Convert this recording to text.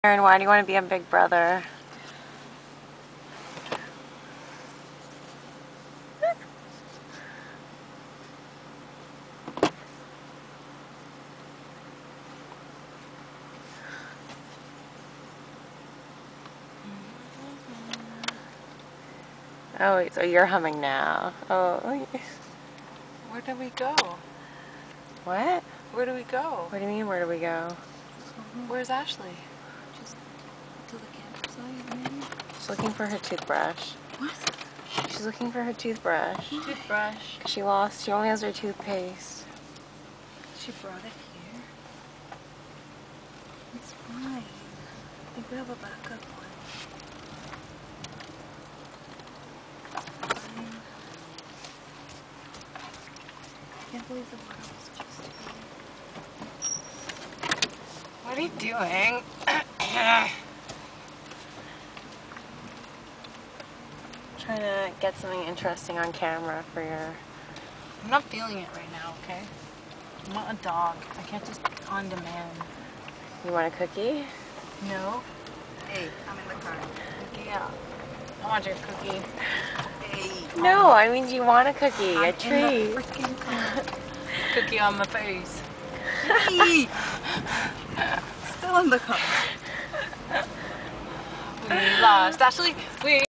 Aaron, why do you want to be a big brother? Oh, so you're humming now. Oh. Where do we go? What? Where do we go? What do you mean, where do we go? Where's Ashley? Just to the campsite, maybe? She's looking for her toothbrush. What? She's looking for her toothbrush. Toothbrush. She lost. She only has her toothpaste. She brought it here. It's fine. I think we have a backup one. Fine. I can't believe the water was just here. What are you doing? Trying to get something interesting on camera for your... I'm not feeling it right now, okay? I want a dog. I can't just on demand. You want a cookie? No. Hey, I'm in the car. Yeah. I want your cookie. Hey. No, I mean, do you want a cookie? I'm A in treat. the freaking car. Cookie on my face. Hey. Still in the car. We lost. Ashley, we